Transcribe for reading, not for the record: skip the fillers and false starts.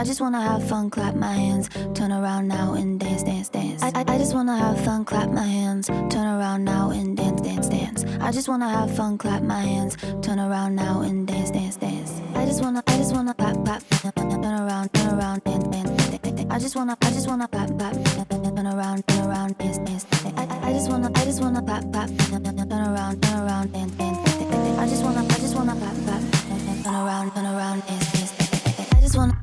I just wanna have fun, clap my hands, turn around now and dance, dance, dance. I just wanna have fun, clap my hands, turn around now and dance, dance, dance. I just wanna have fun, clap my hands, turn around now and dance, dance, dance. I just wanna clap, clap, turn around, dance, dance, dance. I just wanna clap, clap, turn around, dance, dance, dance. I just wanna clap, clap, turn around, dance, dance, dance. I just wanna clap, clap, turn around, dance, dance, dance. I just wanna